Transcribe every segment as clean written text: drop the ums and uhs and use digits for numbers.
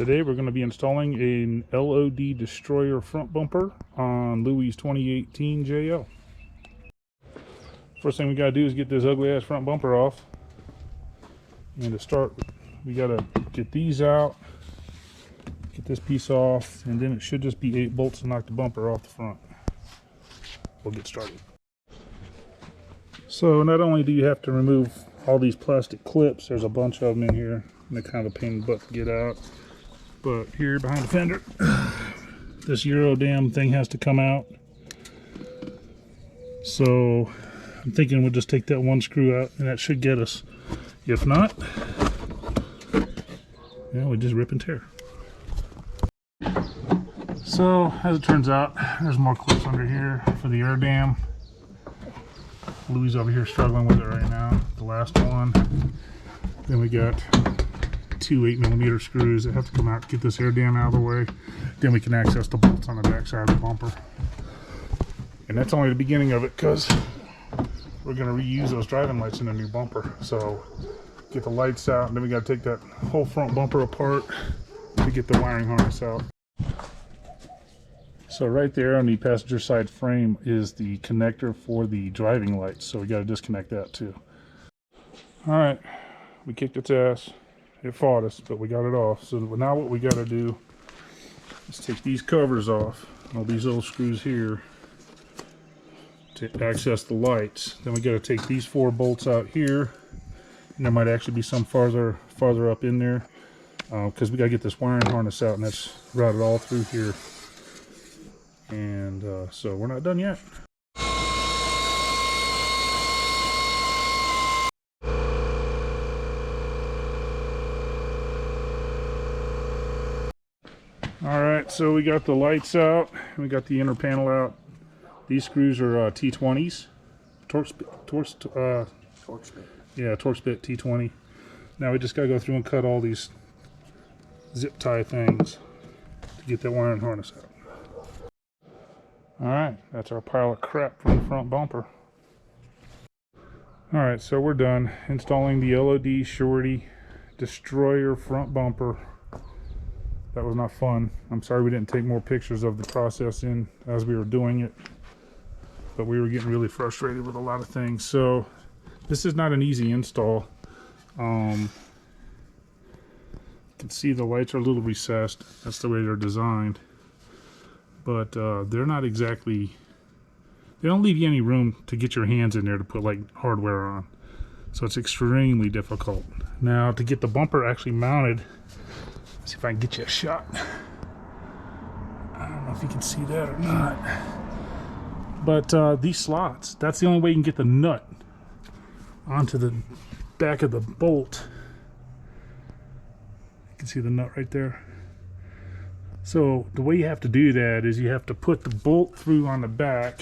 Today we're going to be installing an LoD destroyer front bumper on Louis' 2018 JL. First thing we got to do is get this ugly ass front bumper off. And to start, we got to get these out, get this piece off, and then it should just be 8 bolts to knock the bumper off the front. We'll get started. So not only do you have to remove all these plastic clips, there's a bunch of them in here, and they're kind of a pain in the butt to get out. But here behind the fender, this Euro damn thing has to come out. So I'm thinking we'll just take that one screw out and that should get us. If not, yeah, we just rip and tear. So as it turns out, there's more clips under here for the air dam. Louis over here struggling with it right now, the last one. Then we got 2 8mm screws that have to come out to get this air dam out of the way. Then we can access the bolts on the back side of the bumper. And that's only the beginning of it, because we're going to reuse those driving lights in the new bumper. So get the lights out, and then we got to take that whole front bumper apart to get the wiring harness out. So right there on the passenger side frame is the connector for the driving lights. So we got to disconnect that too. All right, we kicked its ass. It fought us, but we got it off. So now what we got to do is take these covers off, all these little screws here, to access the lights. Then we got to take these 4 bolts out here, and there might actually be some farther up in there, because we got to get this wiring harness out, and that's routed all through here. And so we're not done yet. Alright, so we got the lights out, and we got the inner panel out. These screws are T20s. Torx bit. Yeah, Torx bit T20. Now we just got to go through and cut all these zip tie things to get that wiring harness out. Alright, that's our pile of crap from the front bumper. Alright, so we're done installing the LoD Shorty destroyer front bumper. That was not fun. I'm sorry we didn't take more pictures of the process in as we were doing it, but we were getting really frustrated with a lot of things. So this is not an easy install. You can see the lights are a little recessed. That's the way they're designed. But they're not exactly, they don't leave you any room to get your hands in there to put like hardware on. So it's extremely difficult. Now to get the bumper actually mounted, see if I can get you a shot. I don't know if you can see that or not. But these slots, that's the only way you can get the nut onto the back of the bolt. You can see the nut right there. So the way you have to do that is you have to put the bolt through on the back,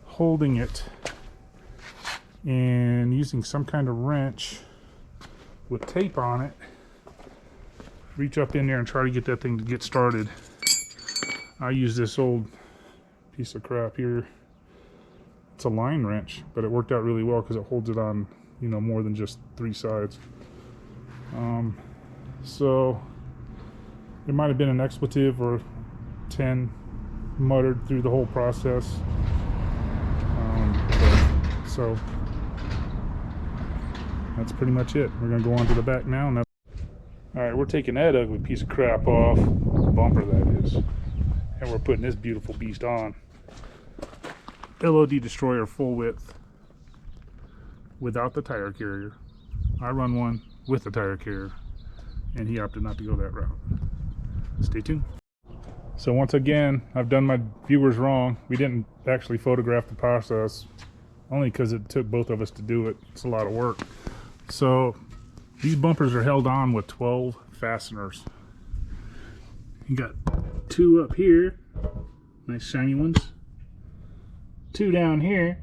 holding it, and using some kind of wrench with tape on it, reach up in there and try to get that thing to get started. I use this old piece of crap here. It's a line wrench, but it worked out really well because it holds it on, you know, more than just 3 sides. So there might have been an expletive or 10 muttered through the whole process. So that's pretty much it. We're going to go on to the back now. And alright, we're taking that ugly piece of crap off, the bumper that is, and we're putting this beautiful beast on. LoD Destroyer full width without the tire carrier. I run one with the tire carrier, and he opted not to go that route. Stay tuned. So once again, I've done my viewers wrong. We didn't actually photograph the process, only because it took both of us to do it. It's a lot of work. So these bumpers are held on with 12 fasteners. You got 2 up here, nice shiny ones. 2 down here.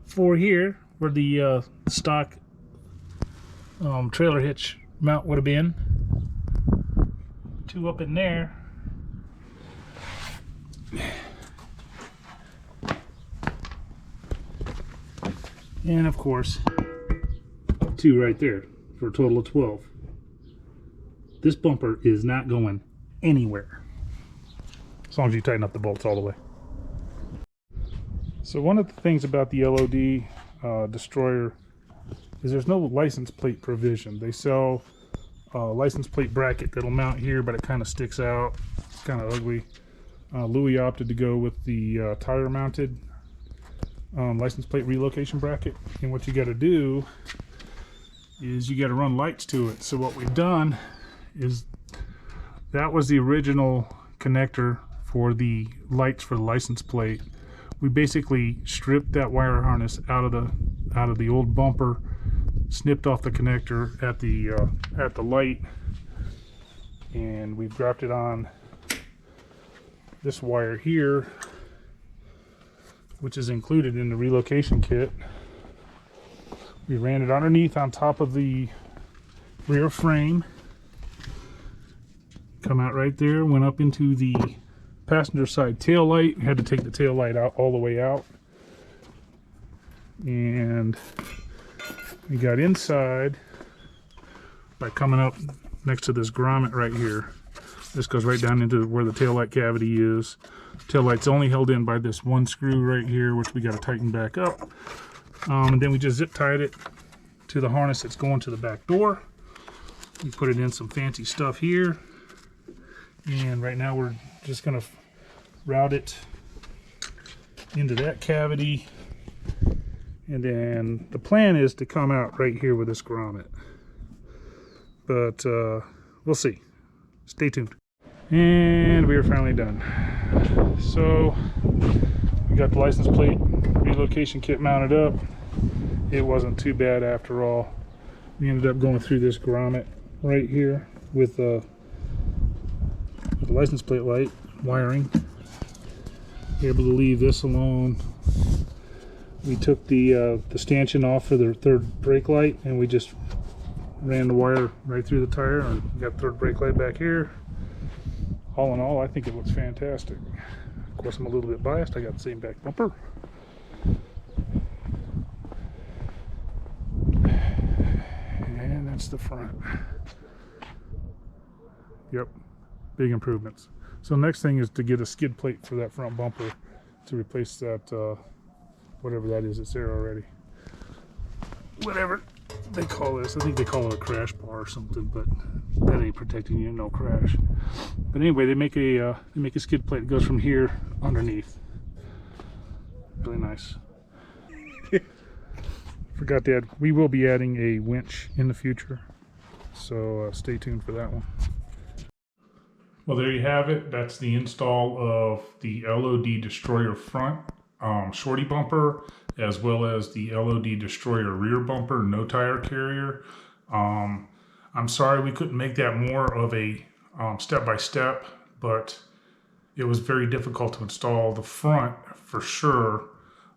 4 here, where the stock trailer hitch mount would have been. 2 up in there. And of course, 2 right there for a total of 12. This bumper is not going anywhere as long as you tighten up the bolts all the way. So one of the things about the LoD Destroyer is there's no license plate provision. They sell a license plate bracket that'll mount here, but it kind of sticks out. It's kind of ugly. Louis opted to go with the tire mounted license plate relocation bracket, and what you got to do is you got to run lights to it. So what we've done is, that was the original connector for the lights for the license plate. We basically stripped that wire harness out of the old bumper, snipped off the connector at the light, and we've dropped it on this wire here, which is included in the relocation kit. We ran it underneath on top of the rear frame, come out right there, went up into the passenger side tail light, had to take the tail light out all the way out, and we got inside by coming up next to this grommet right here. This goes right down into where the tail light cavity is. Tail light's only held in by this one screw right here, which we got to tighten back up. And then we just zip tied it to the harness that's going to the back door. We put it in some fancy stuff here, and right now we're just going to route it into that cavity, and then the plan is to come out right here with this grommet, but we'll see. Stay tuned. And we are finally done. So we got the license plate relocation kit mounted up. It wasn't too bad after all. We ended up going through this grommet right here with the license plate light wiring. Able to leave this alone. We took the stanchion off for the third brake light, and we just ran the wire right through the tire, and got third brake light back here. All in all, I think it looks fantastic. Of course, I'm a little bit biased. I got the same back bumper. And that's the front. Yep, big improvements. So next thing is to get a skid plate for that front bumper to replace that, whatever that is, it's there already. Whatever they call this, I think they call it a crash bar or something, but that ain't protecting you, no crash. But anyway, they make a skid plate that goes from here underneath. Really nice. Forgot to add, we will be adding a winch in the future, so stay tuned for that one. Well, there you have it. That's the install of the LoD Destroyer front shorty bumper, as well as the LoD Destroyer rear bumper, no tire carrier. I'm sorry we couldn't make that more of a step-by-step, but it was very difficult to install the front for sure.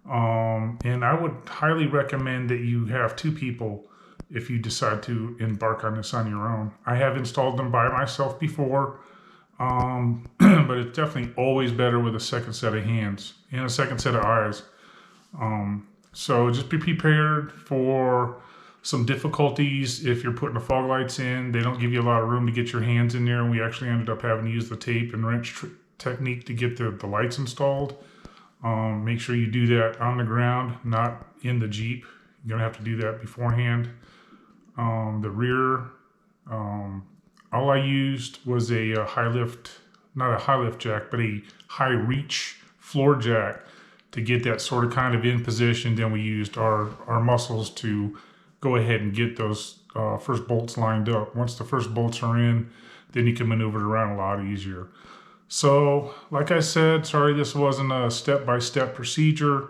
And I would highly recommend that you have 2 people if you decide to embark on this on your own. I have installed them by myself before, but it's definitely always better with a second set of hands and a second set of eyes. So just be prepared for some difficulties if you're putting the fog lights in. They don't give you a lot of room to get your hands in there, and we actually ended up having to use the tape and wrench technique to get the lights installed. Make sure you do that on the ground, not in the Jeep. You're gonna have to do that beforehand. The rear, all I used was a high lift, not a high lift jack, but a high reach floor jack to get that sort of kind of in position. Then we used our muscles to go ahead and get those first bolts lined up. Once the first bolts are in, then you can maneuver it around a lot easier. So, like I said, sorry this wasn't a step-by-step procedure.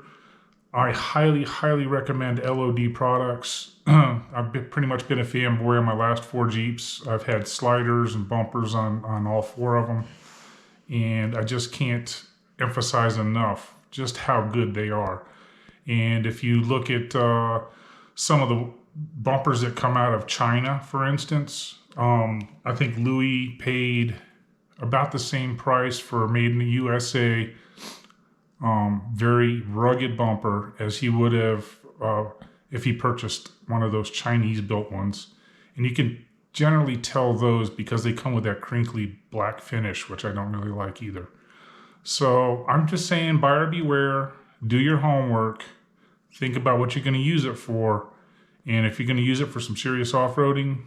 I highly, highly recommend LoD products. I've pretty much been a fanboy on my last 4 Jeeps. I've had sliders and bumpers on all 4 of them. And I just can't emphasize enough just how good they are. And if you look at some of the bumpers that come out of China, for instance, I think Louis paid about the same price for a made in the USA very rugged bumper as he would have if he purchased one of those Chinese built ones. And you can generally tell those because they come with that crinkly black finish, which I don't really like either. So I'm just saying, buyer beware, do your homework, think about what you're going to use it for. And if you're going to use it for some serious off-roading,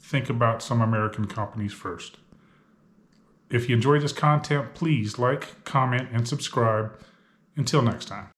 think about some American companies first. If you enjoy this content, please like, comment, and subscribe. Until next time.